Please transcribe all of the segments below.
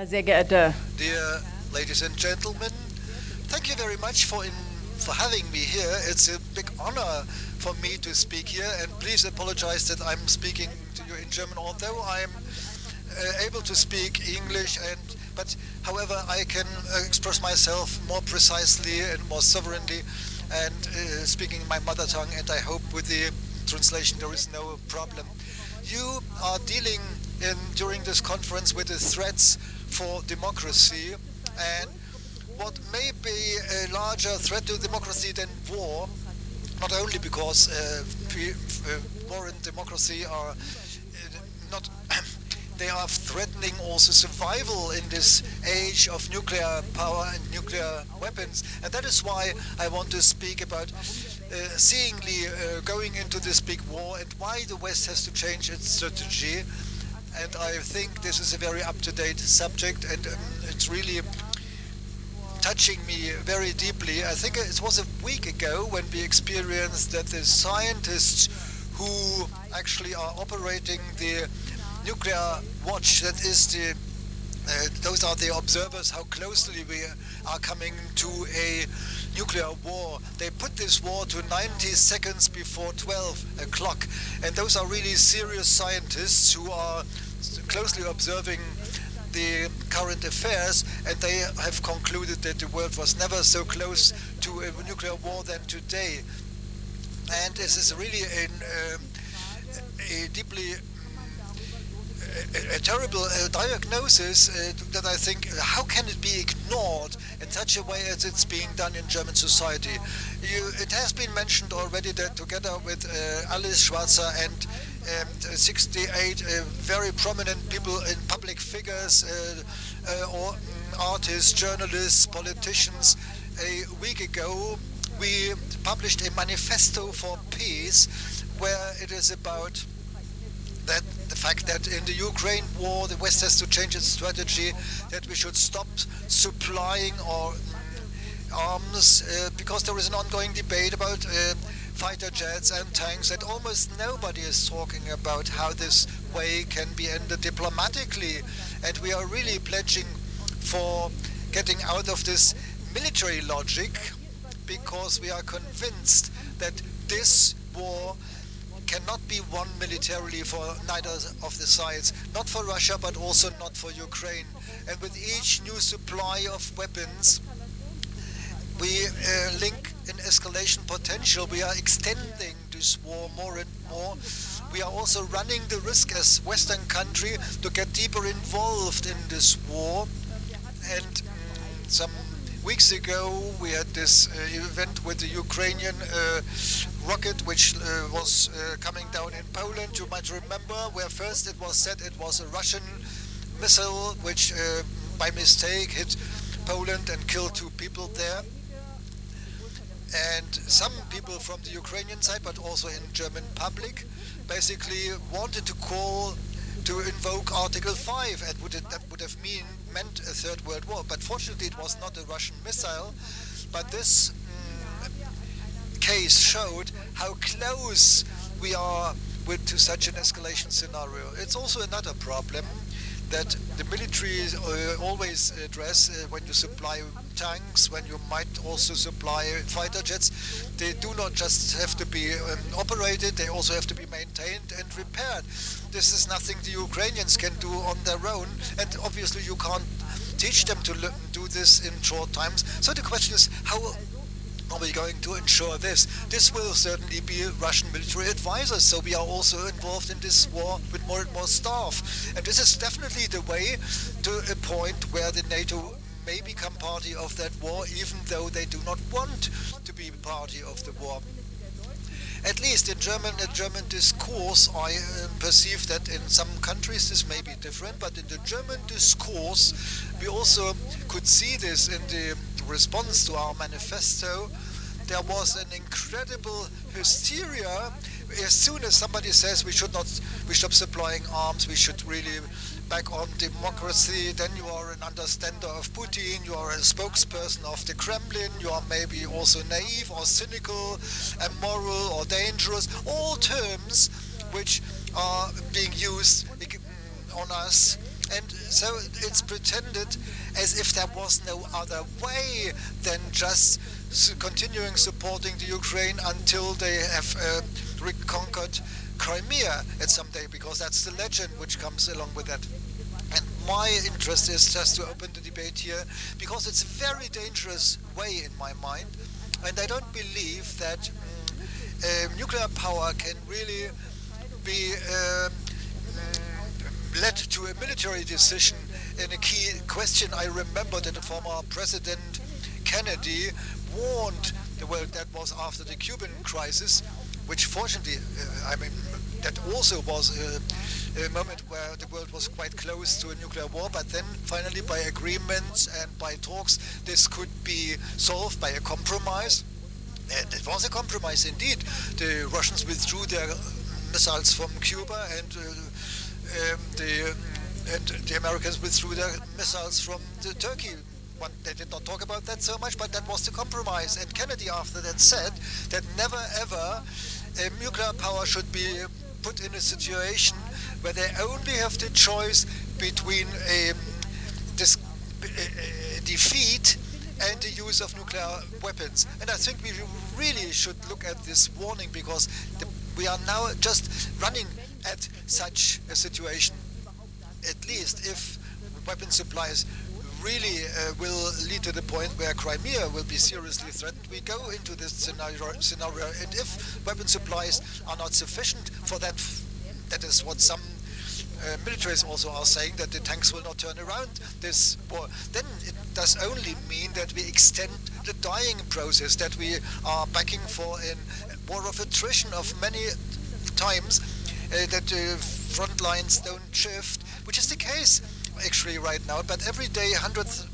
Ja, sehr geehrte Dear ladies and gentlemen, thank you very much for having me here. It's a big honor for me to speak here, and please apologize that I'm speaking to you in German, although I'm able to speak English, but however I can express myself more precisely and more sovereignly and speaking my mother tongue, and I hope with the translation there is no problem. You are dealing during this conference with the threats for democracy, and what may be a larger threat to democracy than war, not only because war and democracy are not they are threatening also survival in this age of nuclear power and nuclear weapons, and that is why I want to speak about seeingly going into this big war and why the West has to change its strategy. And I think this is a very up-to-date subject, and it's really touching me very deeply. I think it was a week ago when we experienced that the scientists who actually are operating the nuclear watch, that is those are the observers how closely we are coming to a nuclear war. They put this war to 90 seconds before 12 o'clock, and those are really serious scientists who are closely observing the current affairs, and they have concluded that the world was never so close to a nuclear war than today. And this is really a deeply a terrible diagnosis that I think, how can it be ignored in such a way as it's being done in German society? It has been mentioned already that together with Alice Schwarzer and 68 very prominent people in public figures or artists, journalists, politicians, a week ago we published a manifesto for peace where it is about that the fact that in the Ukraine war the West has to change its strategy, that we should stop supplying our arms because there is an ongoing debate about fighter jets and tanks, that almost nobody is talking about how this way can be ended diplomatically, and we are really pledging for getting out of this military logic because we are convinced that this war cannot be won militarily for neither of the sides, not for Russia but also not for Ukraine. And with each new supply of weapons we link in escalation potential. We are extending this war more and more. We are also running the risk as Western country to get deeper involved in this war. And some weeks ago we had this event with the Ukrainian rocket which was coming down in Poland. You might remember where first it was said it was a Russian missile which by mistake hit Poland and killed 2 people there. And some people from the Ukrainian side, but also in German public, basically wanted to call to invoke Article 5, and that would have meant a Third World War. But fortunately it was not a Russian missile. But this case showed how close we are to such an escalation scenario. It's also another problem that the military always address when you supply tanks, when you might also supply fighter jets. They do not just have to be operated, they also have to be maintained and repaired. This is nothing the Ukrainians can do on their own, and obviously you can't teach them to do this in short times. So the question is, how are we going to ensure this? This will certainly be Russian military advisors, so we are also involved in this war with more and more staff. And this is definitely the way to a point where the NATO may become party of that war, even though they do not want to be party of the war. At least in German discourse, I perceive that in some countries this may be different, but in the German discourse, we also could see this in the response to our manifesto. There was an incredible hysteria as soon as somebody says we stop supplying arms, we should really back on democracy, then you are an understander of Putin, you are a spokesperson of the Kremlin, you are maybe also naive or cynical, immoral or dangerous, all terms which are being used on us And so it's pretended as if there was no other way than just continuing supporting the Ukraine until they have reconquered Crimea at some day, because that's the legend which comes along with that. And my interest is just to open the debate here, because it's a very dangerous way in my mind, and I don't believe that nuclear power can really be led to a military decision in a key question. I remember that the former President Kennedy warned the world, that was after the Cuban crisis, which fortunately, that also was a moment where the world was quite close to a nuclear war, but then finally by agreements and by talks this could be solved by a compromise. And it was a compromise indeed. The Russians withdrew their missiles from Cuba, and the Americans withdrew their missiles from Turkey. They did not talk about that so much, but that was the compromise. And Kennedy after that said that never ever nuclear power should be put in a situation where they only have the choice between defeat and the use of nuclear weapons. And I think we really should look at this warning, because we are now just running at such a situation. At least if weapon supplies really will lead to the point where Crimea will be seriously threatened, we go into this scenario. And if weapon supplies are not sufficient for that, that is what some militaries also are saying, that the tanks will not turn around this war, then it does only mean that we extend the dying process, that we are backing for a war of attrition of many times, that the front lines don't shift, which is the case actually right now, but every day hundreds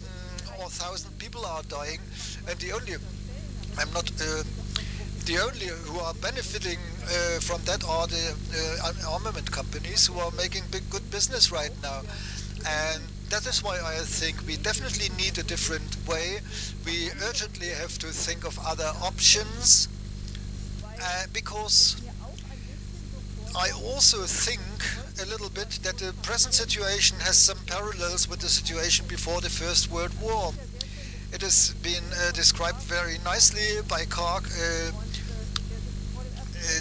or 1,000 people are dying, and the only who are benefiting from that are the armament companies, who are making good business right now. And that is why I think we definitely need a different way. We urgently have to think of other options, because I also think a little bit that the present situation has some parallels with the situation before the First World War. It has been described very nicely by Karg,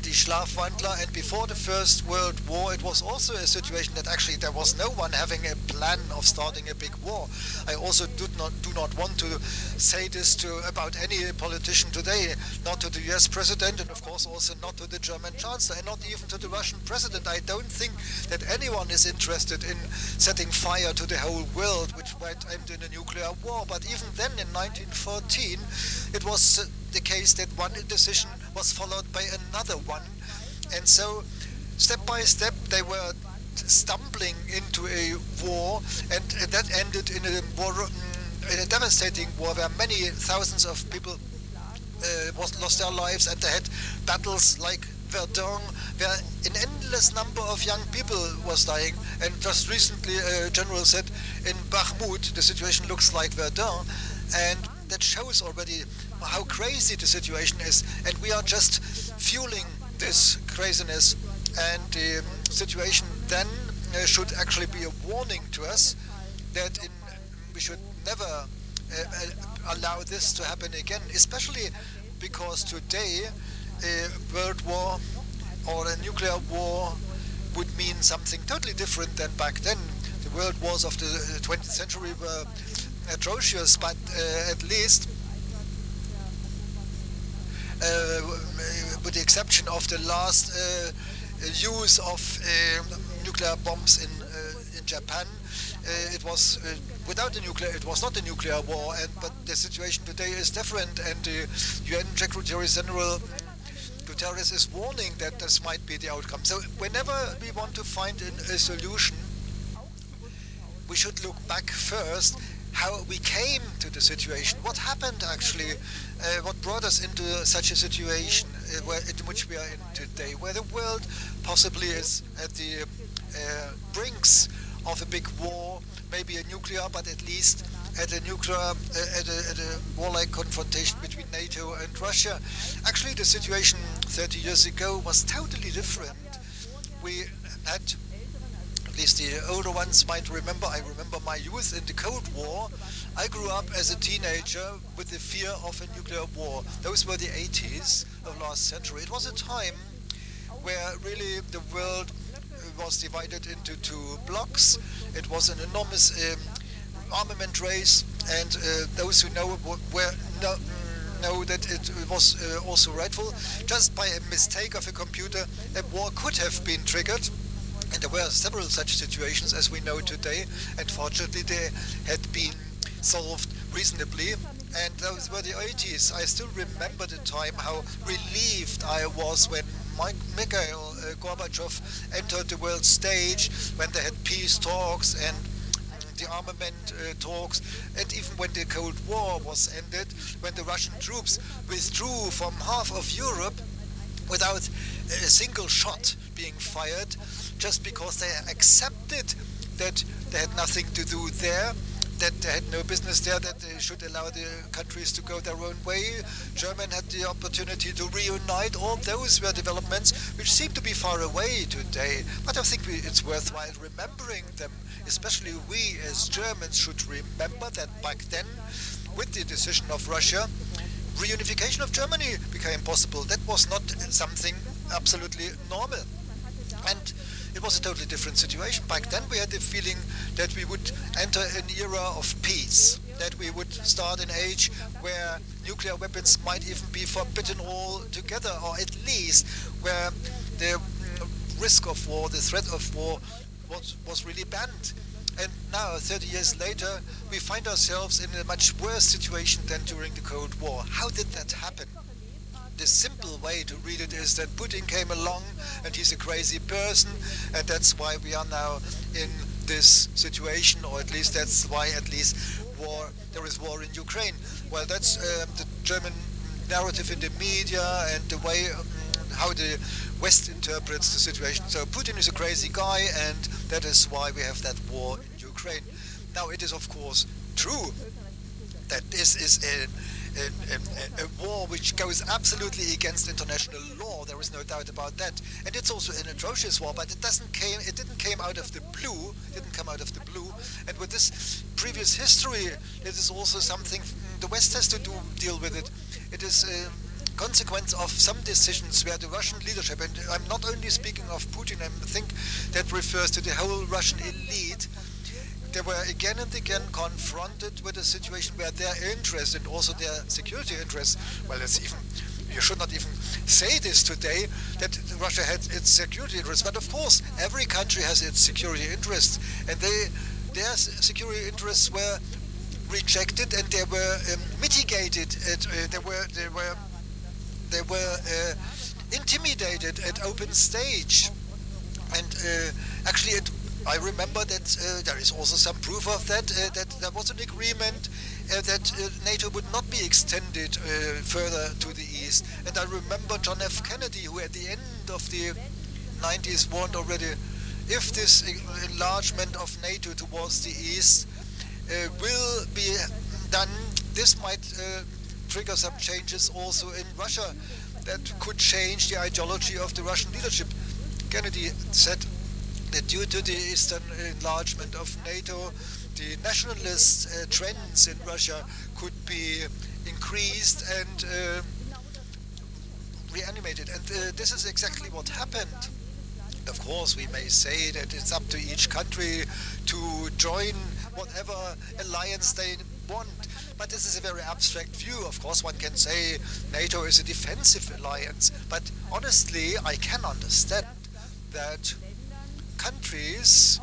the Schlafwandler, and before the First World War it was also a situation that actually there was no one having a plan of starting a big war. I also do not want to say this about any politician today, not to the US President, and of course also not to the German Chancellor, and not even to the Russian President. I don't think that anyone is interested in setting fire to the whole world, which might end in a nuclear war. But even then, in 1914, it was the case that one decision was followed by another one, and so step by step they were stumbling into a war, and that ended in a devastating war where many thousands of people lost their lives, and they had battles like Verdun, where an endless number of young people was dying. And just recently a general said, in Bakhmut the situation looks like Verdun, and that shows already how crazy the situation is, and we are just fueling this craziness. And the situation then should actually be a warning to us that we should never allow this to happen again, especially because today a world war or a nuclear war would mean something totally different than back then. The world wars of the 20th century were atrocious, but at least with the exception of the last use of nuclear bombs in Japan, it was without a nuclear. It was not a nuclear war, but the situation today is different. And the UN Secretary General Guterres is warning that this might be the outcome. So whenever we want to find a solution, we should look back first, how we came to the situation, what happened actually, what brought us into such a situation in which we are in today, where the world possibly is at the brinks of a big war, maybe a nuclear, but at least at a warlike confrontation between NATO and Russia. Actually, the situation 30 years ago was totally different. We had at least the older ones might remember. I remember my youth in the Cold War. I grew up as a teenager with the fear of a nuclear war. Those were the 80s of last century. It was a time where really the world was divided into two blocks. It was an enormous armament race, and those who know know that it was also rightful. Just by a mistake of a computer, a war could have been triggered. And there were several such situations as we know today, and fortunately they had been solved reasonably. And those were the 80s. I still remember the time how relieved I was when Mikhail Gorbachev entered the world stage, when they had peace talks and the armament talks, and even when the Cold War was ended, when the Russian troops withdrew from half of Europe without a single shot being fired, just because they accepted that they had nothing to do there, that they had no business there, that they should allow the countries to go their own way. Germany had the opportunity to reunite. All those were developments which seem to be far away today, but I think it's worthwhile remembering them. Especially we as Germans should remember that back then, with the decision of Russia, reunification of Germany became possible. That was not something absolutely normal. And it was a totally different situation. Back then we had the feeling that we would enter an era of peace, that we would start an age where nuclear weapons might even be forbidden altogether, or at least where the risk of war, the threat of war was really banned. And now, 30 years later, we find ourselves in a much worse situation than during the Cold War. How did that happen? The simple way to read it is that Putin came along and he's a crazy person, and that's why we are now in this situation, or at least that's why there is war in Ukraine. Well, that's the German narrative in the media and the way how the West interprets the situation. So Putin is a crazy guy, and that is why we have that war in Ukraine. Now, it is of course true that this is a war which goes absolutely against international law. There is no doubt about that, and it's also an atrocious war. But it didn't come out of the blue. And with this previous history, it is also something the West has to deal with it. It is a consequence of some decisions where the Russian leadership, and I'm not only speaking of Putin, I think that refers to the whole Russian elite. They were again and again confronted with a situation where their interests and also their security interests, well, you should not even say this today, that Russia had its security interests, but of course every country has its security interests, and their security interests were rejected and they were mitigated. They were intimidated at open stage, and actually I remember that there is also some proof of that, that there was an agreement that NATO would not be extended further to the east. And I remember John F. Kennedy, who at the end of the 90s warned already, if this enlargement of NATO towards the east will be done, this might trigger some changes also in Russia that could change the ideology of the Russian leadership. Kennedy said that due to the eastern enlargement of NATO, the nationalist trends in Russia could be increased and reanimated. And this is exactly what happened. Of course, we may say that it's up to each country to join whatever alliance they want, but this is a very abstract view. Of course, one can say NATO is a defensive alliance, but honestly, I can understand that countries,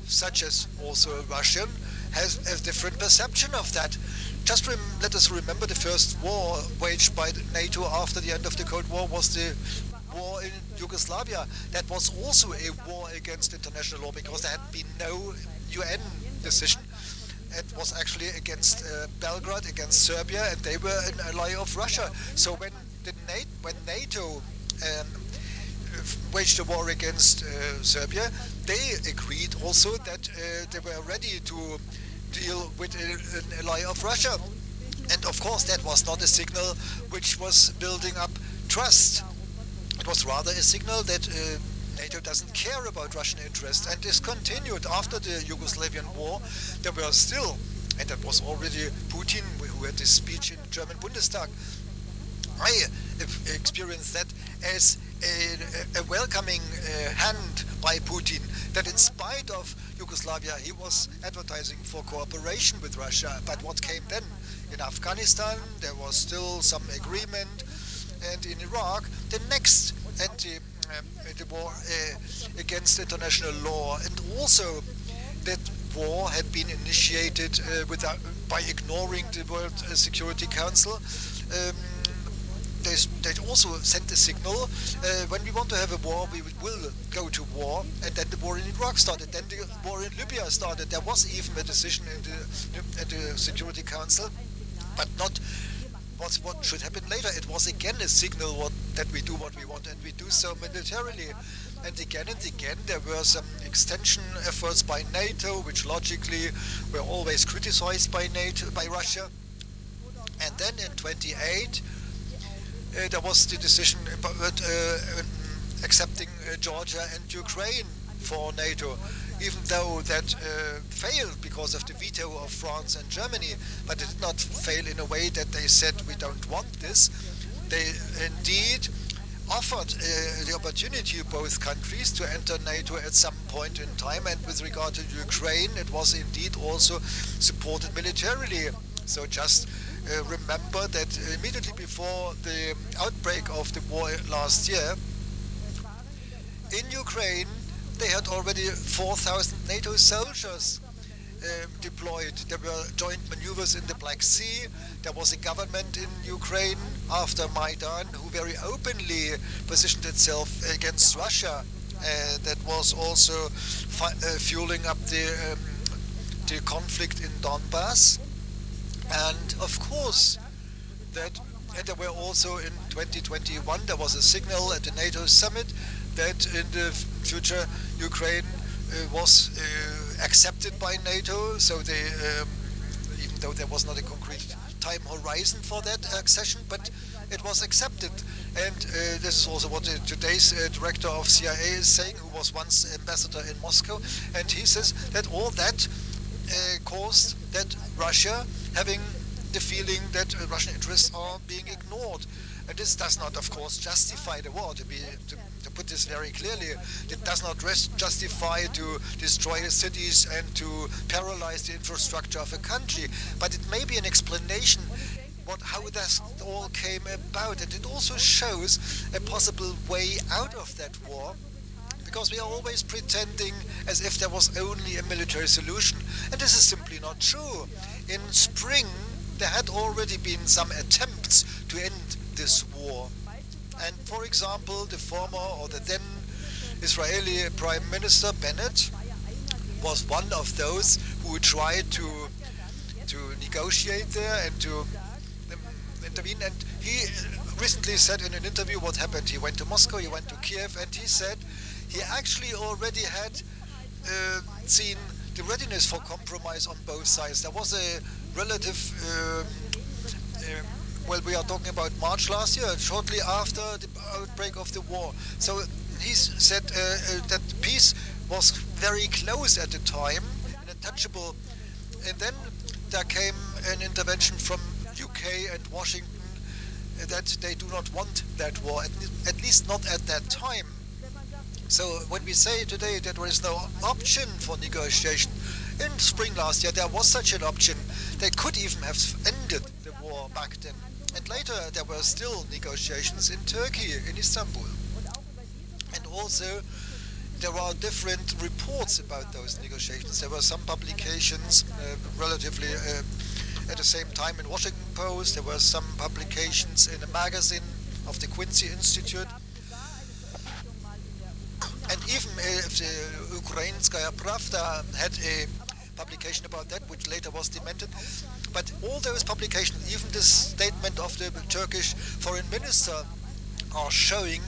such as also Russia, has a different perception of that. Just let us remember the first war waged by NATO after the end of the Cold War was the war in Yugoslavia. That was also a war against international law because there had been no UN decision. It was actually against Belgrade, against Serbia, and they were an ally of Russia. So when NATO waged a war against Serbia, they agreed also that they were ready to deal with an ally of Russia. And of course that was not a signal which was building up trust. It was rather a signal that NATO doesn't care about Russian interests, and this continued after the Yugoslavian war. There were still, and that was already Putin who had this speech in the German Bundestag. I experienced that as a welcoming hand by Putin, that in spite of Yugoslavia he was advertising for cooperation with Russia. But what came then? In Afghanistan there was still some agreement, and in Iraq the next the war against international law, and also that war had been initiated by ignoring the World Security Council. They also sent a signal, when we want to have a war, we will go to war, and then the war in Iraq started, then the war in Libya started. There was even a decision in the Security Council, but not what should happen later. It was again a signal that we do what we want, and we do so militarily. And again there were some extension efforts by NATO, which logically were always criticized by Russia. And then in 1928 there was the decision about accepting Georgia and Ukraine for NATO, even though that failed because of the veto of France and Germany. But it did not fail in a way that they said we don't want this. They indeed offered the opportunity to both countries to enter NATO at some point in time, and with regard to Ukraine it was indeed also supported militarily. So just remember that immediately before the outbreak of the war last year, in Ukraine they had already 4,000 NATO soldiers deployed. There were joint maneuvers in the Black Sea. There was a government in Ukraine after Maidan who very openly positioned itself against Russia. That was also fueling up the conflict in Donbass. And of course, and there were also in 2021 there was a signal at the NATO summit that in the future Ukraine was accepted by NATO. So they, even though there was not a concrete time horizon for that accession, but it was accepted. And this is also what today's director of CIA is saying, who was once ambassador in Moscow, and he says that all that caused that Russia having the feeling that Russian interests are being ignored. And this does not, of course, justify the war. To put this very clearly, it does not justify to destroy cities and to paralyze the infrastructure of a country. But it may be an explanation how this all came about, and it also shows a possible way out of that war. Because we are always pretending as if there was only a military solution. And this is simply not true. In spring, there had already been some attempts to end this war. And for example, the then Israeli Prime Minister Bennett was one of those who tried to negotiate there and to intervene. And he recently said in an interview what happened. He went to Moscow, he went to Kiev, and he said he actually already had seen the readiness for compromise on both sides. There was a relative, we are talking about March last year, shortly after the outbreak of the war. So he said that peace was very close at the time, and untouchable. And then there came an intervention from UK and Washington that they do not want that war, at least not at that time. So when we say today that there is no option for negotiation, in spring last year there was such an option. They could even have ended the war back then. And later there were still negotiations in Turkey, in Istanbul. And also there are different reports about those negotiations. There were some publications relatively at the same time in Washington Post. There were some publications in a magazine of the Quincy Institute. And even if the Ukrainskaya Pravda had a publication about that, which later was demented, but all those publications, even the statement of the Turkish foreign minister, are showing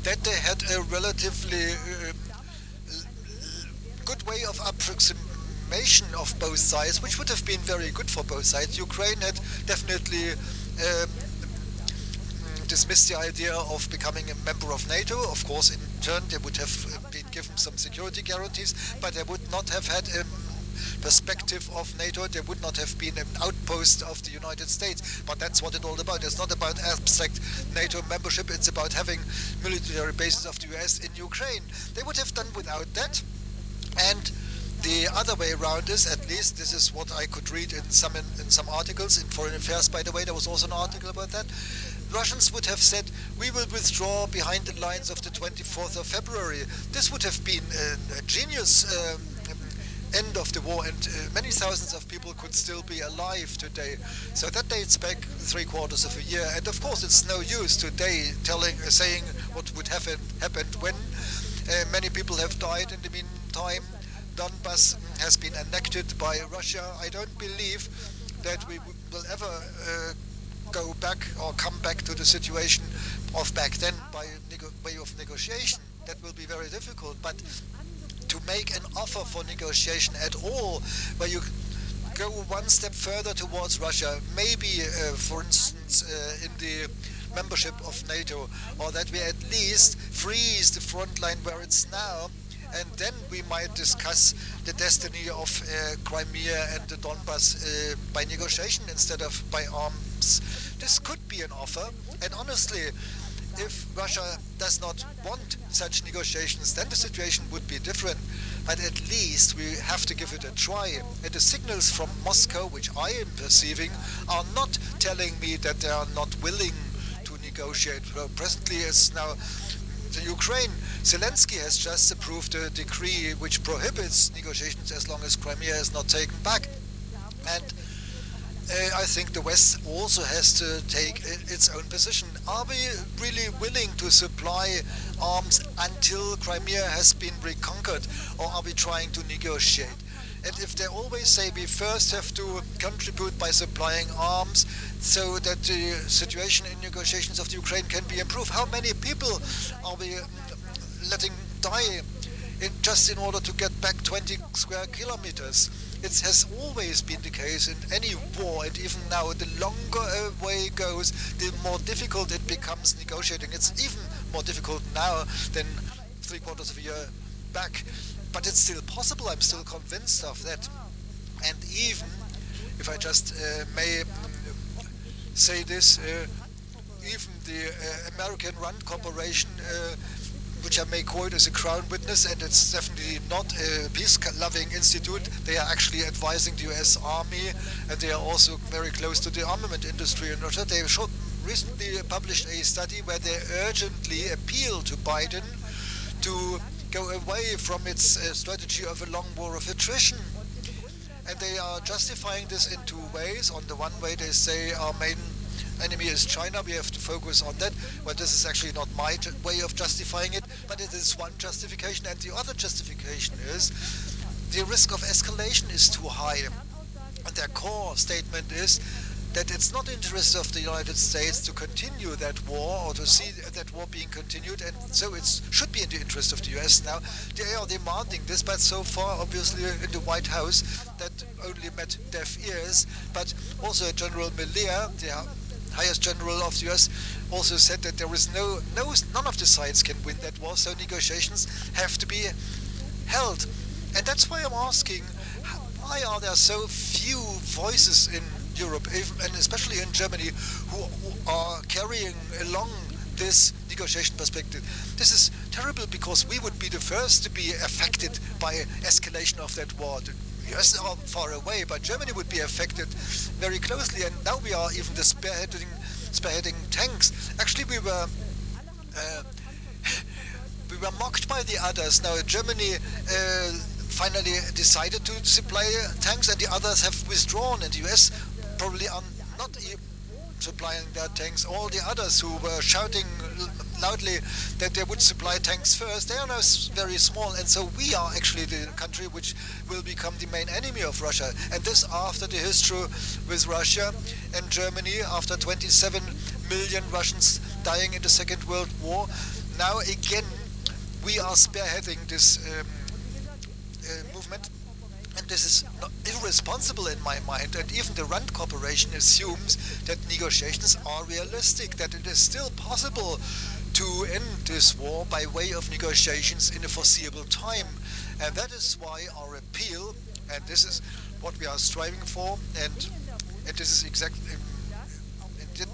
that they had a relatively good way of approximation of both sides, which would have been very good for both sides. Ukraine had definitely dismissed the idea of becoming a member of NATO. Of course, in turn, they would have been given some security guarantees, but they would not have had a perspective of NATO. They would not have been an outpost of the United States. But that's what it's all about. It's not about abstract NATO membership. It's about having military bases of the US in Ukraine. They would have done without that. And the other way around is, at least this is what I could read in some articles in Foreign Affairs, by the way, there was also an article about that. Russians would have said, we will withdraw behind the lines of the 24th of February. This would have been a genius end of the war, and many thousands of people could still be alive today. So that dates back 3/4 of a year. And of course, it's no use today saying what would have happened when. Many people have died in the meantime. Donbass has been annexed by Russia. I don't believe that we will ever go back or come back to the situation of back then by way of negotiation. That will be very difficult. But to make an offer for negotiation at all, where you go one step further towards Russia, maybe, for instance, in the membership of NATO, or that we at least freeze the front line where it's now, and then we might discuss the destiny of Crimea and the Donbass by negotiation instead of by arms. This could be an offer, and honestly, if Russia does not want such negotiations, then the situation would be different. But at least we have to give it a try. And the signals from Moscow, which I am perceiving, are not telling me that they are not willing to negotiate. Presently, it's now the Ukraine. Zelensky has just approved a decree which prohibits negotiations as long as Crimea is not taken back. And I think the West also has to take its own position. Are we really willing to supply arms until Crimea has been reconquered, or are we trying to negotiate? And if they always say we first have to contribute by supplying arms so that the situation in negotiations of the Ukraine can be improved, how many people are we letting die just in order to get back 20 square kilometers? It has always been the case in any war, and even now, the longer a way goes, the more difficult it becomes negotiating. It's even more difficult now than 3/4 of a year back, but it's still possible. I'm still convinced of that. And even, if I just may say this, even the American Rand Corporation, which I may quote as a crown witness, and it's definitely not a peace-loving institute. They are actually advising the US Army, and they are also very close to the armament industry in Russia. They recently published a study where they urgently appeal to Biden to go away from its strategy of a long war of attrition. And they are justifying this in two ways. On the one way, they say our main enemy is China, we have to focus on that. Well, this is actually not my way of justifying it, but it is one justification. And the other justification is the risk of escalation is too high. And their core statement is that it's not in the interest of the United States to continue that war, or to see that war being continued, and so it should be in the interest of the US now. They are demanding this, but so far, obviously, in the White House, that only met deaf ears. But also General Millea, the highest general of the US, also said that there is none of the sides can win that war, so negotiations have to be held. And that's why I'm asking, why are there so few voices in Europe, and especially in Germany, who are carrying along this negotiation perspective? This is terrible, because we would be the first to be affected by escalation of that war. The US are far away, but Germany would be affected very closely, and now we are even the spearheading tanks. Actually, we were mocked by the others. Now Germany finally decided to supply tanks, and the others have withdrawn, and the US probably are not supplying their tanks. All the others who were shouting loudly that they would supply tanks first, they are now very small, and so we are actually the country which will become the main enemy of Russia. And this after the history with Russia and Germany, after 27 million Russians dying in the Second World War. Now again, we are spearheading this movement, And this is not irresponsible in my mind. And even the Rand Corporation assumes that negotiations are realistic, that it is still possible to end this war by way of negotiations in a foreseeable time. And that is why our appeal, and this is what we are striving for, and this is exactly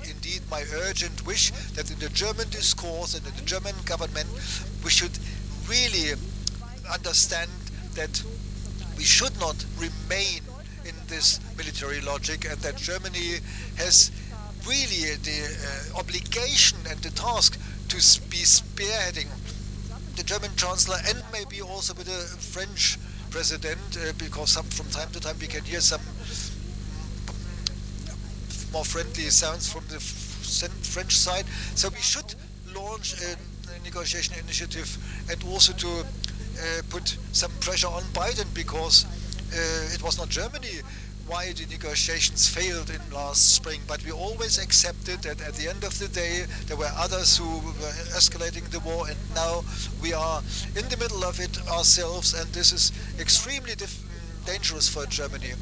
indeed my urgent wish, that in the German discourse and in the German government we should really understand that we should not remain in this military logic, and that Germany has really the obligation and the task to be spearheading the German Chancellor, and maybe also with the French President, because from time to time we can hear some more friendly sounds from the French side. So we should launch a negotiation initiative, and also to put some pressure on Biden, because it was not Germany why the negotiations failed in last spring, but we always accepted that at the end of the day there were others who were escalating the war, and now we are in the middle of it ourselves, and this is extremely dangerous for Germany.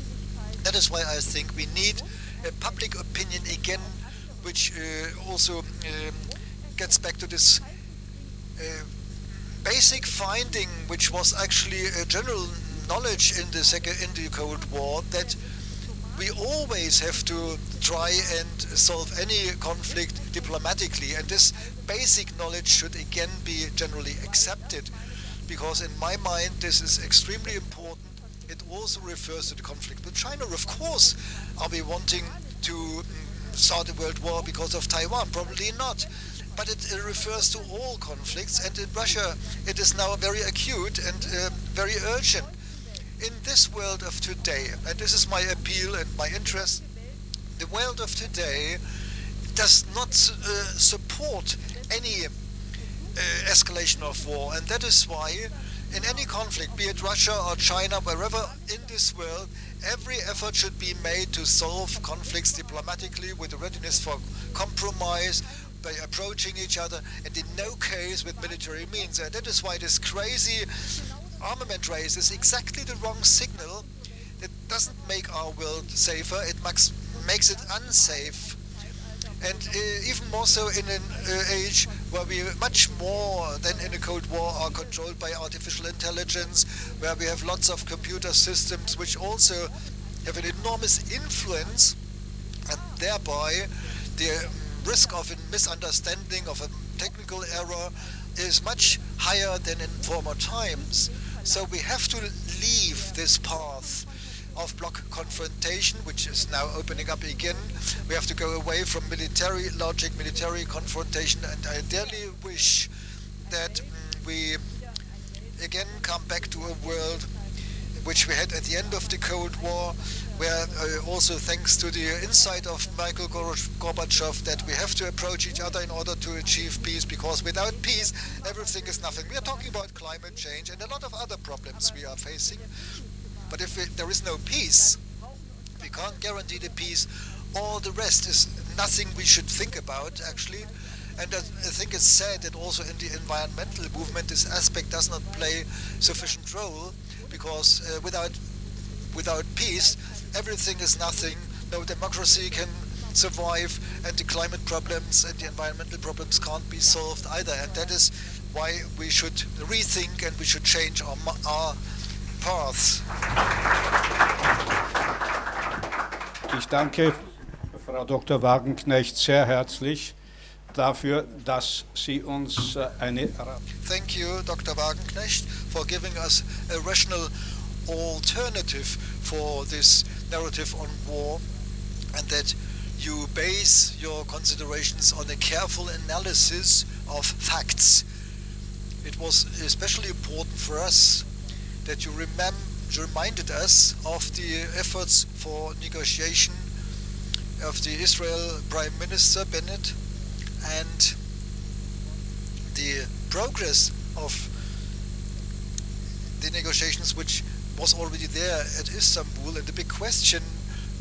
That is why I think we need a public opinion again, which also gets back to this basic finding, which was actually a general knowledge in the Cold War, that we always have to try and solve any conflict diplomatically, and this basic knowledge should again be generally accepted, because in my mind this is extremely important. It also refers to the conflict with China. Of course, are we wanting to start a world war because of Taiwan? Probably not. But it refers to all conflicts, and in Russia it is now very acute and very urgent. In this world of today, and this is my appeal and my interest, the world of today does not support any escalation of war, and that is why in any conflict, be it Russia or China, wherever in this world, every effort should be made to solve conflicts diplomatically with a readiness for compromise, by approaching each other, and in no case with military means. And that is why this crazy armament race is exactly the wrong signal. It doesn't make our world safer, it makes it unsafe. And even more so in an age where we much more than in the Cold War are controlled by artificial intelligence, where we have lots of computer systems which also have an enormous influence, and thereby the risk of a misunderstanding, of a technical error, is much higher than in former times. So we have to leave this path of bloc confrontation, which is now opening up again. We have to go away from military logic, military confrontation, and I dearly wish that we again come back to a world which we had at the end of the Cold War, where also thanks to the insight of Michael Gorbachev, that we have to approach each other in order to achieve peace, because without peace everything is nothing. We are talking about climate change and a lot of other problems we are facing, but if there is no peace, we can't guarantee the peace. All the rest is nothing we should think about, actually. And I think it's sad that also in the environmental movement this aspect does not play sufficient role, because without peace everything is nothing. No democracy can survive, and the climate problems and the environmental problems can't be solved either. And that is why we should rethink and we should change our paths. Ich danke Frau Dr. Wagenknecht sehr herzlich dafür, dass Sie uns eine... Thank you, Dr. Wagenknecht, for giving us a rational alternative for this narrative on war, and that you base your considerations on a careful analysis of facts. It was especially important for us that you reminded us of the efforts for negotiation of the Israel Prime Minister Bennett, and the progress of the negotiations which was already there at Istanbul. And the big question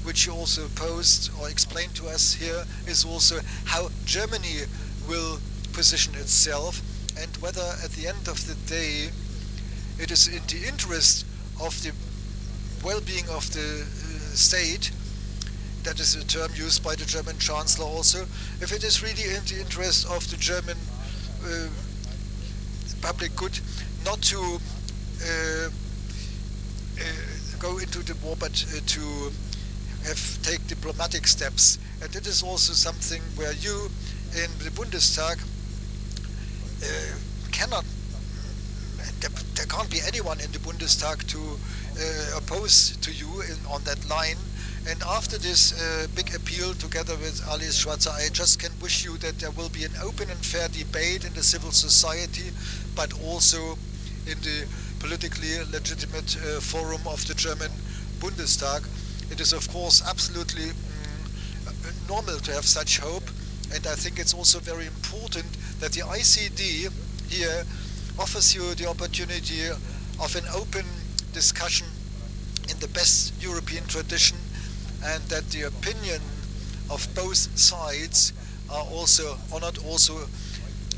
which you also posed or explained to us here is also how Germany will position itself, and whether at the end of the day it is in the interest of the well-being of the state, that is a term used by the German Chancellor also, if it is really in the interest of the German public good not to go into the war, but to take diplomatic steps. And it is also something where you in the Bundestag cannot, there can't be anyone in the Bundestag to oppose to you on that line. And after this big appeal together with Alice Schwarzer, I just can wish you that there will be an open and fair debate in the civil society, but also in the politically legitimate forum of the German Bundestag. It is of course absolutely normal to have such hope, and I think it's also very important that the ICD here offers you the opportunity of an open discussion in the best European tradition, and that the opinion of both sides are also honored also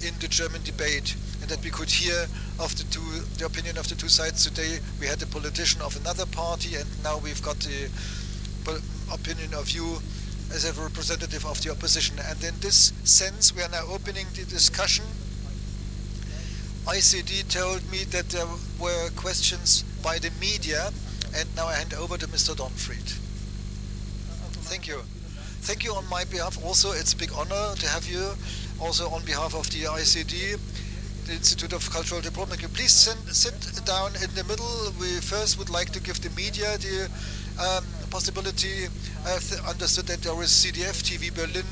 in the German debate, and that we could hear of the opinion of the two sides. Today we had a politician of another party, and now we've got the opinion of you as a representative of the opposition. And in this sense we are now opening the discussion. ICD told me that there were questions by the media, and now I hand over to Mr. Donfried. Thank you. Thank you on my behalf also. It's a big honor to have you also on behalf of the ICD, the Institute of Cultural Diplomacy. Please sit down in the middle. We first would like to give the media the possibility. I understood that there is CDF TV Berlin,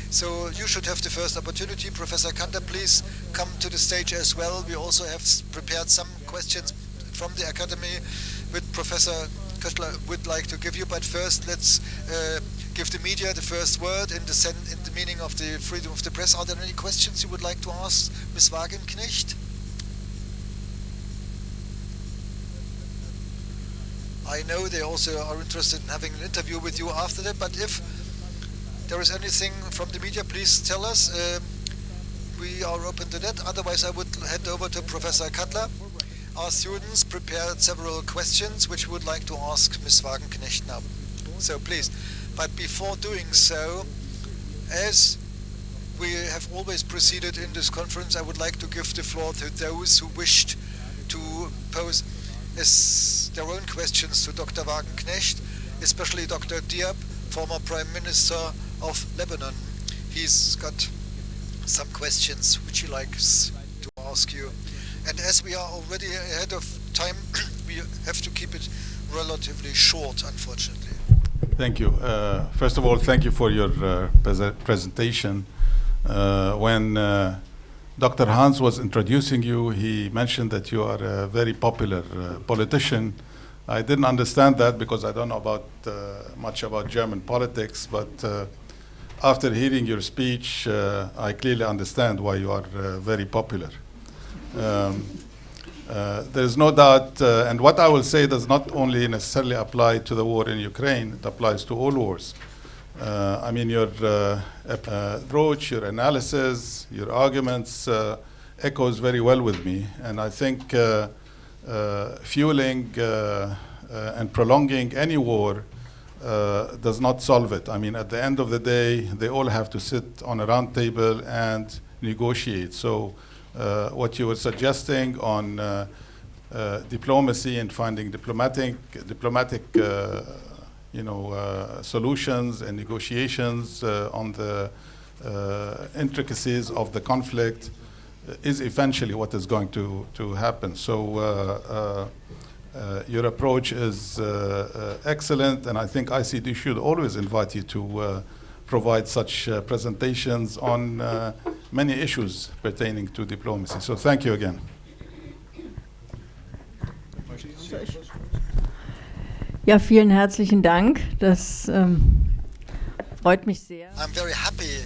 so you should have the first opportunity. Professor Kanter, please come to the stage as well. We also have prepared some questions from the Academy which Professor Köstler would like to give you, but first let's give the media the first word in the meaning of the freedom of the press. Are there any questions you would like to ask Ms. Wagenknecht? I know they also are interested in having an interview with you after that, but if there is anything from the media, please tell us. We are open to that. Otherwise, I would hand over to Professor Cutler. Our students prepared several questions which we would like to ask Ms. Wagenknecht now. So please. But before doing so, as we have always proceeded in this conference, I would like to give the floor to those who wished to pose their own questions to Dr. Wagenknecht, especially Dr. Diab, former Prime Minister of Lebanon. He's got some questions which he likes to ask you. And as we are already ahead of time, we have to keep it relatively short, unfortunately. Thank you. First of all, thank you for your presentation. When Dr. Hans was introducing you, he mentioned that you are a very popular politician. I didn't understand that because I don't know much about German politics, but after hearing your speech, I clearly understand why you are very popular. There's no doubt, and what I will say does not only necessarily apply to the war in Ukraine, it applies to all wars. I mean, your approach, your analysis, your arguments echoes very well with me, and I think fueling and prolonging any war does not solve it. I mean, at the end of the day, they all have to sit on a round table and negotiate. So what you were suggesting on diplomacy and finding diplomatic solutions and negotiations on the intricacies of the conflict is eventually what is going to happen. So your approach is excellent, and I think ICD should always invite you to provide such presentations on many issues pertaining to diplomacy. So thank you again. Ja, vielen herzlichen Dank. Das freut mich sehr. I'm very happy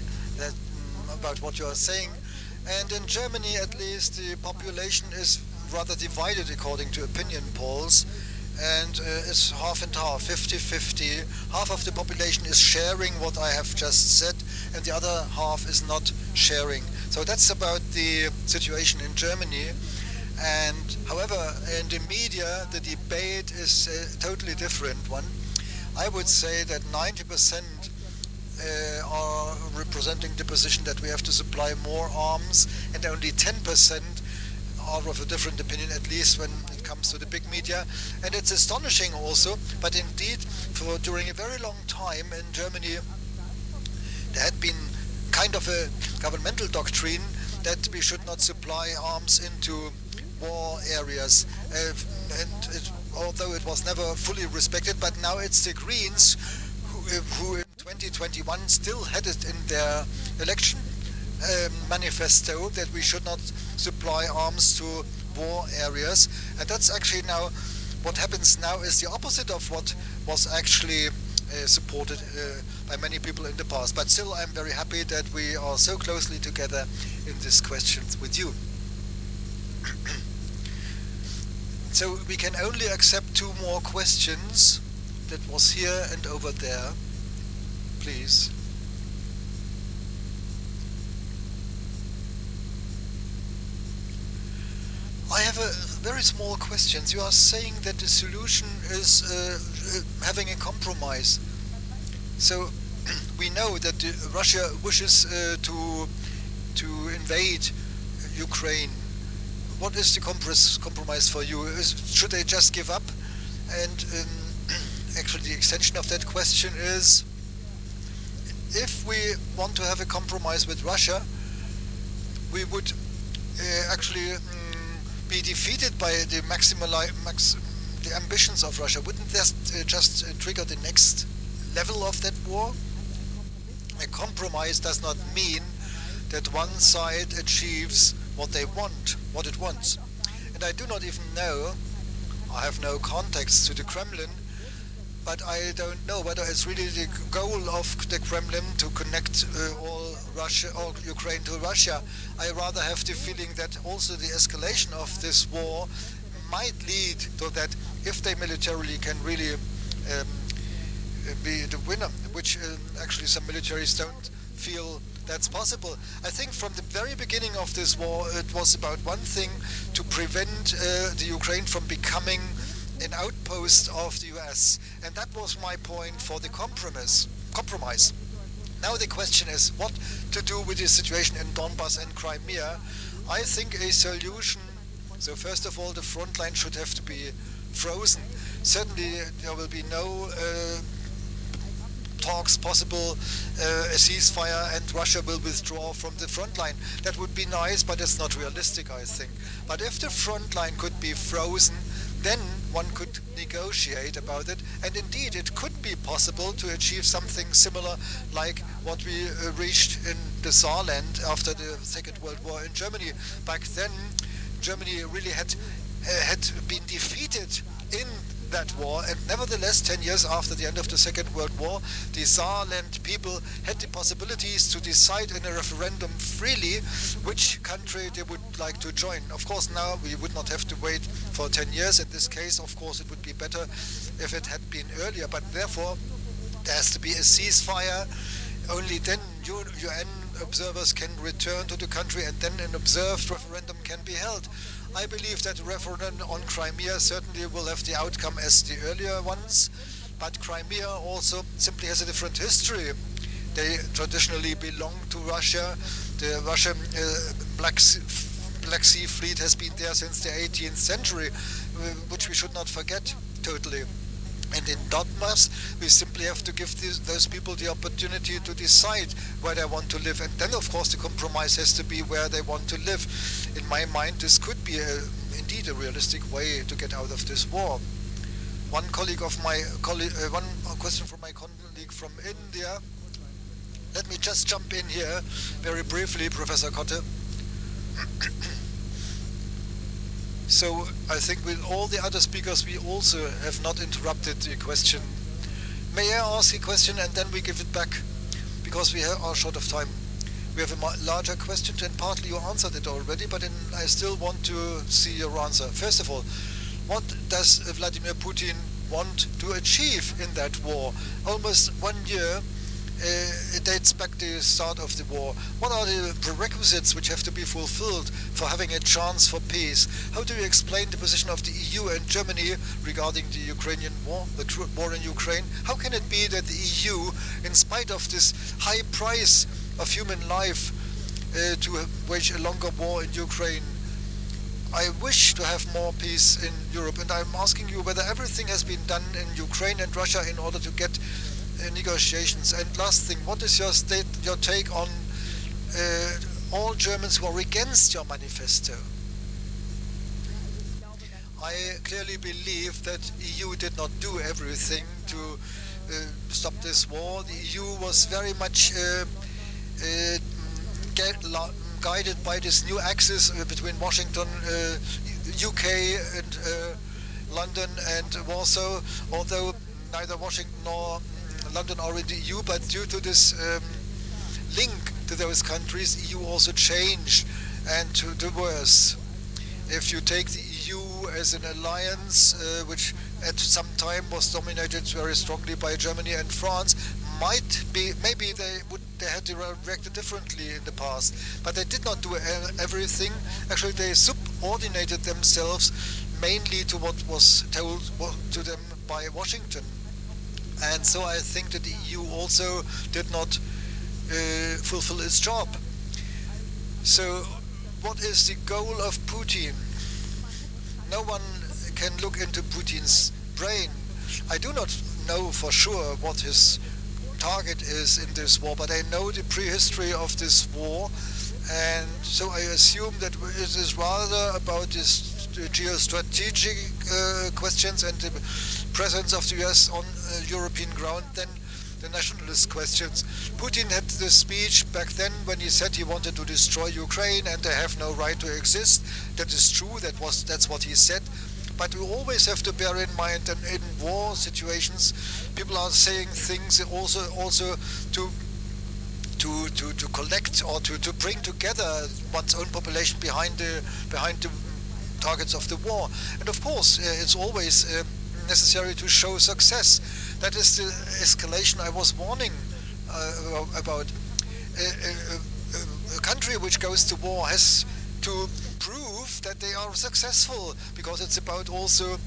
about what you are saying. And in Germany, at least, the population is rather divided according to opinion polls. And it's half and half, 50-50. Half of the population is sharing what I have just said, and the other half is not sharing. So that's about the situation in Germany. And however, in the media, the debate is a totally different one. I would say that 90% are representing the position that we have to supply more arms, and only 10% are of a different opinion, at least when it comes to the big media. And it's astonishing also, but indeed, during a very long time in Germany, there had been kind of a governmental doctrine that we should not supply arms into war areas, although it was never fully respected. But now it's the Greens who in 2021 still had it in their election manifesto that we should not supply arms to war areas. And that's actually now, what happens now is the opposite of what was actually supported by many people in the past. But still, I'm very happy that we are so closely together in this question with you. So we can only accept 2 more questions. That was here and over there. Please. I have a very small question. You are saying that the solution is having a compromise. So we know that Russia wishes to invade Ukraine. What is the compromise for you? Should they just give up? And actually the extension of that question is, if we want to have a compromise with Russia, we would actually be defeated by the the ambitions of Russia. Wouldn't that just trigger the next level of that war? A compromise does not mean that one side achieves what it wants. And I do not even know, I have no contacts to the Kremlin, but I don't know whether it's really the goal of the Kremlin to connect all Ukraine to Russia. I rather have the feeling that also the escalation of this war might lead to that, if they militarily can really be the winner, which actually some militaries don't feel that's possible. I think from the very beginning of this war, it was about one thing: to prevent the Ukraine from becoming an outpost of the US. And that was my point for the compromise. Now the question is what to do with the situation in Donbass and Crimea. I think a solution, so first of all, the front line should have to be frozen. Certainly there will be no talks possible, a ceasefire, and Russia will withdraw from the front line. That would be nice, but it's not realistic, I think. But if the front line could be frozen, then one could negotiate about it, and indeed it could be possible to achieve something similar like what we reached in the Saarland after the Second World War in Germany. Back then, Germany really had been defeated in that war, and nevertheless 10 years after the end of the Second World War, the Saarland people had the possibilities to decide in a referendum freely which country they would like to join. Of course, now we would not have to wait for 10 years. In this case, of course, it would be better if it had been earlier, but therefore there has to be a ceasefire. Only then UN observers can return to the country, and then an observed referendum can be held. I believe that the referendum on Crimea certainly will have the outcome as the earlier ones, but Crimea also simply has a different history. They traditionally belong to Russia. The Russian Black Sea Fleet has been there since the 18th century, which we should not forget totally. And in Donbass, we simply have to give those people the opportunity to decide where they want to live. And then, of course, the compromise has to be where they want to live. In my mind, this could be indeed a realistic way to get out of this war. One question from my colleague from India. Let me just jump in here very briefly, Professor Kotte. So I think with all the other speakers, we also have not interrupted the question. May I ask a question and then we give it back, because we are short of time. We have a larger question, and partly you answered it already, but I still want to see your answer. First of all, what does Vladimir Putin want to achieve in that war? Almost 1 year it dates back to the start of the war. What are the prerequisites which have to be fulfilled for having a chance for peace? How do you explain the position of the EU and Germany regarding the Ukrainian war, the war in Ukraine? How can it be that the EU, in spite of this high price of human life, to wage a longer war in Ukraine? I wish to have more peace in Europe, and I'm asking you whether everything has been done in Ukraine and Russia in order to get negotiations. And last thing, what is your take on all Germans who are against your manifesto? I clearly believe that EU did not do everything to stop this war. The EU was very much guided by this new axis between Washington, UK, and London and Warsaw, although neither Washington nor London are in the EU, but due to this link to those countries, EU also changed, and to the worse. If you take the EU as an alliance, which at some time was dominated very strongly by Germany and France, maybe they had to react differently in the past, but they did not do everything. Actually, they subordinated themselves mainly to what was told to them by Washington. And so I think that the EU also did not fulfill its job. So what is the goal of Putin? No one can look into Putin's brain. I do not know for sure what his target is in this war, but I know the prehistory of this war, and so I assume that it is rather about this geostrategic questions and the presence of the US on European ground than the nationalist questions. Putin had this speech back then when he said he wanted to destroy Ukraine and they have no right to exist. That is true, that's what he said. But we always have to bear in mind that in war situations, people are saying things also to collect or to bring together one's own population behind the targets of the war. And of course, it's always necessary to show success. That is the escalation I was warning about. A country which goes to war has to prove that they are successful, because it's about also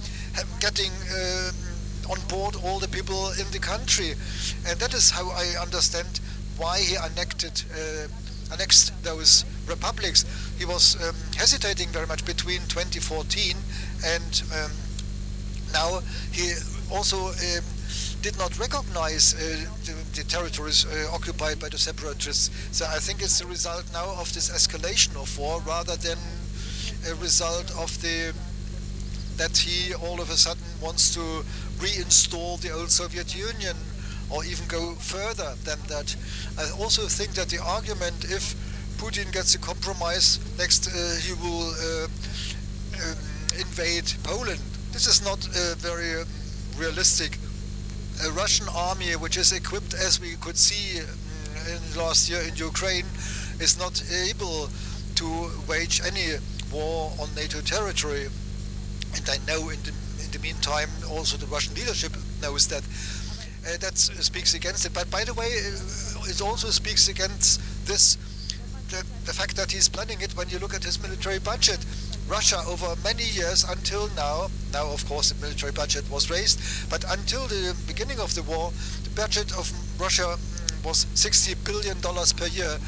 getting on board all the people in the country. And that is how I understand why he annexed those republics. He was hesitating very much between 2014 and now he also did not recognize the territories occupied by the separatists. So I think it's the result now of this escalation of war rather than a result of that he all of a sudden wants to reinstall the old Soviet Union or even go further than that. I also think that the argument, if Putin gets a compromise, next he will invade Poland. This is not very realistic. A Russian army which is equipped, as we could see in last year in Ukraine, is not able to wage any war on NATO territory. And I know in the meantime also the Russian leadership knows that. That speaks against it. But by the way, it also speaks against this, the fact that he's planning it when you look at his military budget. Russia, over many years until now of course the military budget was raised, but until the beginning of the war, the budget of Russia was $60 billion per year,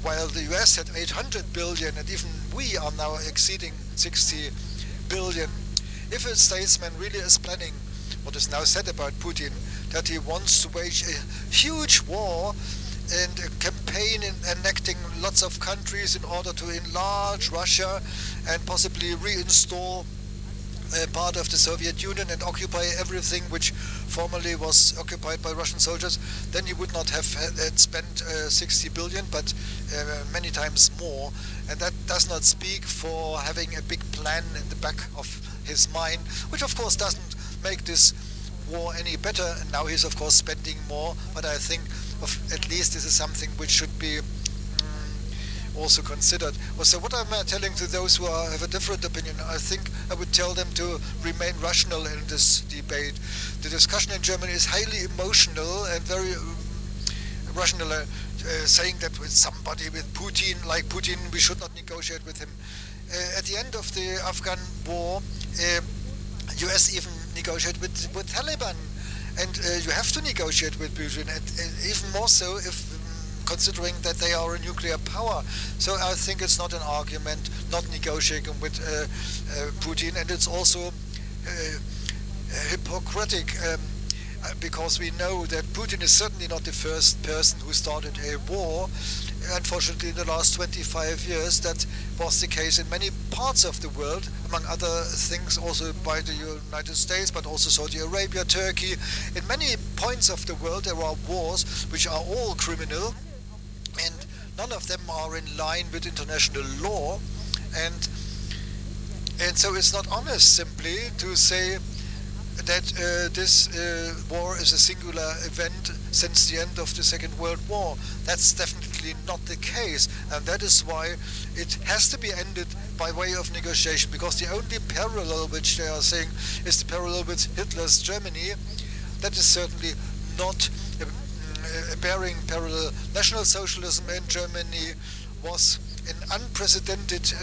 while the US had 800 billion, and even we are now exceeding 60 billion. If a statesman really is planning what is now said about Putin, that he wants to wage a huge war and a campaign in annexing lots of countries in order to enlarge Russia and possibly reinstall part of the Soviet Union and occupy everything which formerly was occupied by Russian soldiers, then he would not have spent 60 billion, but many times more. And that does not speak for having a big plan in the back of his mind, which of course doesn't make this war any better. And now he's of course spending more, but I think at least this is something which should be also considered. So what am I telling to those who have a different opinion? I think I would tell them to remain rational in this debate. The discussion in Germany is highly emotional and very Russian saying that with somebody with Putin, like Putin, we should not negotiate with him. At the end of the Afghan war, US even negotiated with Taliban, and you have to negotiate with Putin, and even more so if considering that they are a nuclear power. So I think it's not an argument not negotiating with Putin, and it's also hypocritic because we know that Putin is certainly not the first person who started a war. Unfortunately, in the last 25 years, that was the case in many parts of the world, among other things also by the United States, but also Saudi Arabia, Turkey. In many points of the world, there are wars which are all criminal, and none of them are in line with international law. And so it's not honest simply to say that this war is a singular event since the end of the Second World War. That's definitely not the case, and that is why it has to be ended by way of negotiation, because the only parallel which they are saying is the parallel with Hitler's Germany. That is certainly not bearing parallel. National Socialism in Germany was an unprecedented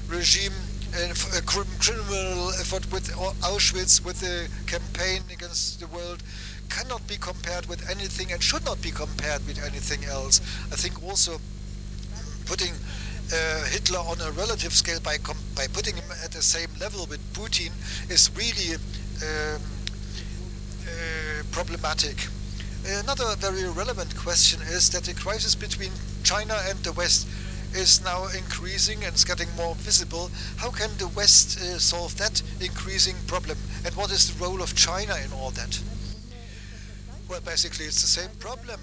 regime, a criminal effort with Auschwitz, with the campaign against the world, cannot be compared with anything and should not be compared with anything else. I think also putting Hitler on a relative scale by putting him at the same level with Putin is really problematic. Another very relevant question is that the crisis between China and the West is now increasing and it's getting more visible. How can the West solve that increasing problem? And what is the role of China in all that? Well, basically it's the same problem.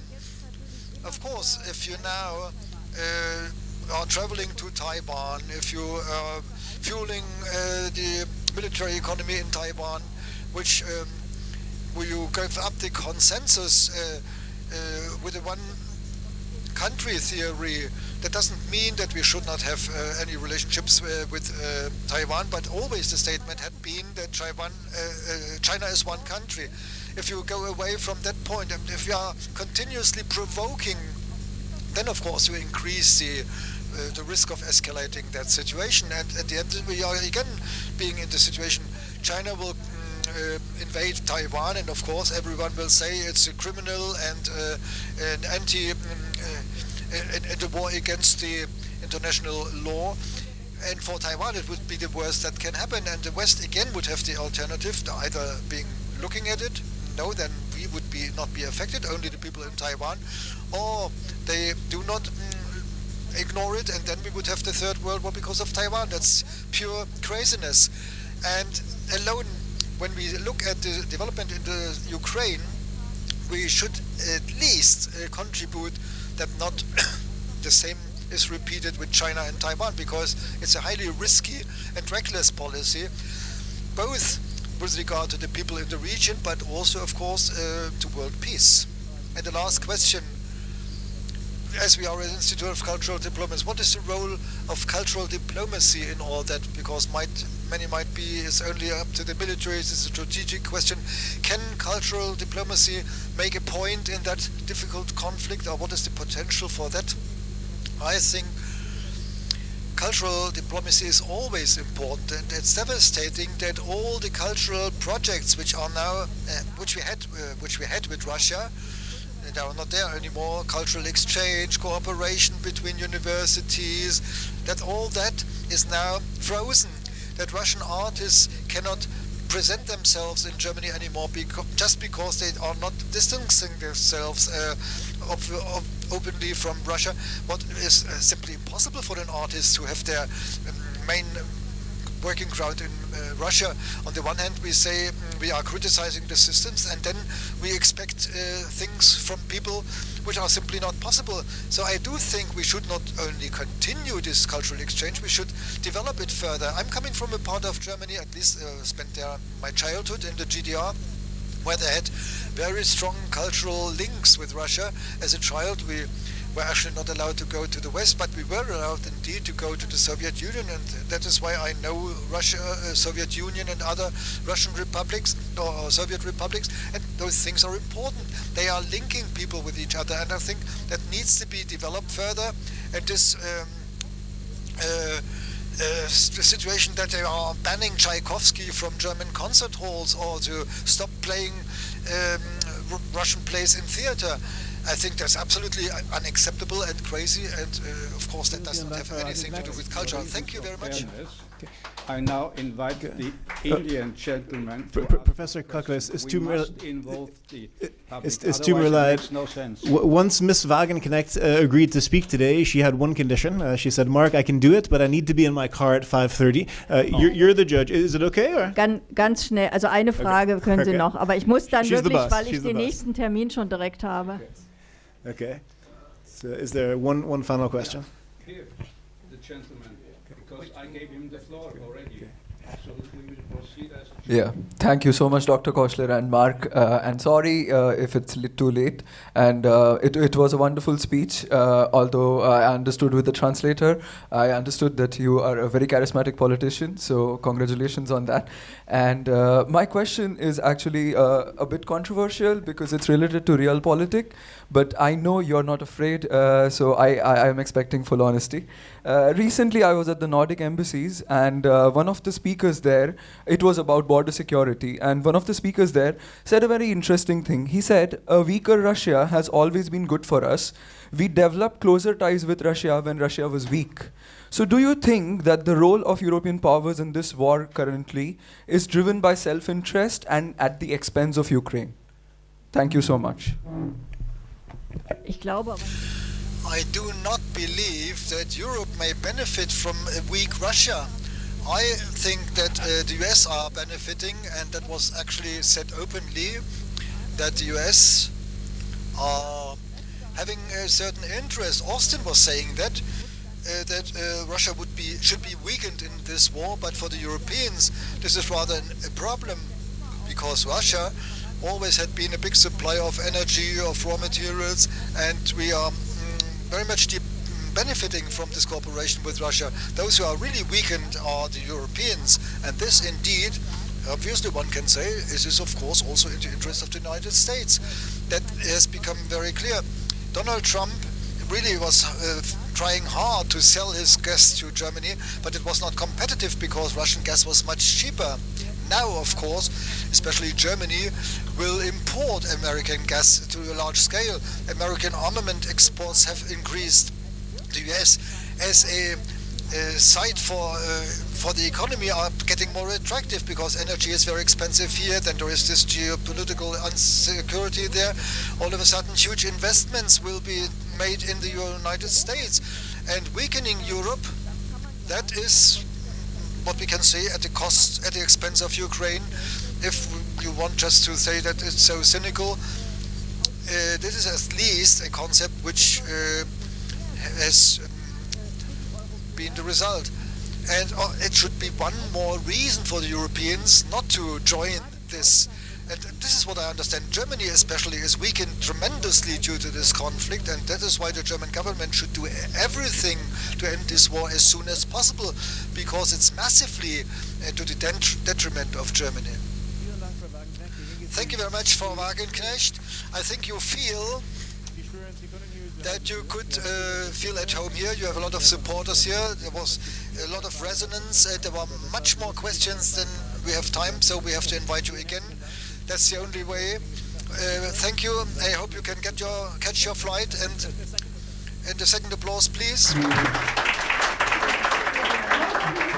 Of course, if you now are traveling to Taiwan, if you are fueling the military economy in Taiwan, which where you give up the consensus with the one country theory, that doesn't mean that we should not have any relationships with Taiwan, but always the statement had been that China is one country. If you go away from that point, and if you are continuously provoking, then of course you increase the risk of escalating that situation. And at the end, we are again being in the situation China will invade Taiwan, and of course everyone will say it's a criminal and an anti and a war against the international law. And for Taiwan it would be the worst that can happen, and the West again would have the alternative, either being looking at it, no, then we would not be affected, only the people in Taiwan, or they do not ignore it, and then we would have the Third World War because of Taiwan. That's pure craziness. And alone, when we look at the development in the Ukraine, we should at least contribute that not the same is repeated with China and Taiwan, because it's a highly risky and reckless policy, both with regard to the people in the region, but also, of course, to world peace. And the last question, as we are an Institute of Cultural Diplomacy, what is the role of cultural diplomacy in all that? Because many might be it's only up to the military, it's a strategic question. Can cultural diplomacy make a point in that difficult conflict, or what is the potential for that? I think cultural diplomacy is always important, and it's devastating that all the cultural projects which are now, which we had with Russia, they are not there anymore. Cultural exchange, cooperation between universities, that all that is now frozen. That Russian artists cannot present themselves in Germany anymore just because they are not distancing themselves openly from Russia. What is simply impossible for an artist to have their main working ground in Russia. On the one hand, we say we are criticizing the systems, and then we expect things from people which are simply not possible. So I do think we should not only continue this cultural exchange, we should develop it further. I'm coming from a part of Germany, at least spent there my childhood in the GDR, where they had very strong cultural links with Russia. As a child, we were actually not allowed to go to the West, but we were allowed indeed to go to the Soviet Union, and that is why I know Russia, Soviet Union and other Russian republics or Soviet republics, and those things are important. They are linking people with each other, and I think that needs to be developed further. And this the situation that they are banning Tchaikovsky from German concert halls or to stop playing Russian plays in theater, I think that's absolutely unacceptable and crazy, and of course that does not have anything to do with culture. Thank you very much. I now invite the Indian gentleman. Professor Kakles, is too no sense. Once Miss Wagenknecht agreed to speak today, she had one condition. She said, "Mark, I can do it, but I need to be in my car at 5:30." You're the judge. Is it okay? Or? Ganz schnell, also eine Frage können Sie noch, aber ich muss dann She's the wirklich, boss. weil ich She's the den boss. nächsten Termin schon direkt habe. Okay. So is there one final question? Here, the gentleman, because I gave him the floor already. So we will proceed as Yeah, thank you so much, Dr. Koshler and Mark. And sorry if it's too late. And it was a wonderful speech. Although I understood with the translator, I understood that you are a very charismatic politician. So congratulations on that. And my question is actually a bit controversial because it's related to realpolitik. But I know you're not afraid, so I am expecting full honesty. Recently, I was at the Nordic embassies, and one of the speakers there, it was about border security, and one of the speakers there said a very interesting thing. He said, "A weaker Russia has always been good for us. We developed closer ties with Russia when Russia was weak." So do you think that the role of European powers in this war currently is driven by self-interest and at the expense of Ukraine? Thank you so much. Ich glaube aber, I do not believe that Europe may benefit from a weak Russia. I think that the US are benefiting, and that was actually said openly, that the US are having a certain interest. Austin was saying that Russia should be weakened in this war, but for the Europeans this is rather a problem, because Russia always had been a big supplier of energy, of raw materials, and we are very much benefiting from this cooperation with Russia. Those who are really weakened are the Europeans, and this indeed, obviously one can say, is of course also in the interest of the United States. That has become very clear. Donald Trump really was trying hard to sell his gas to Germany, but it was not competitive because Russian gas was much cheaper. Now, of course, especially Germany will import American gas to a large scale. American armament exports have increased. The US as a site for the economy are getting more attractive because energy is very expensive here. Then there is this geopolitical insecurity there. All of a sudden, huge investments will be made in the United States, and weakening Europe. That is what we can say at the expense of Ukraine. If you want just to say that it's so cynical, this is at least a concept which has been the result. And it should be one more reason for the Europeans not to join this. And this is what I understand. Germany especially is weakened tremendously due to this conflict, and that is why the German government should do everything to end this war as soon as possible, because it's massively to the detriment of Germany. Thank you very much for Wagenknecht. I think you feel that you could feel at home here. You have a lot of supporters here. There was a lot of resonance. There were much more questions than we have time, so we have to invite you again. That's the only way. Thank you. I hope you can catch your flight. And a second applause, please.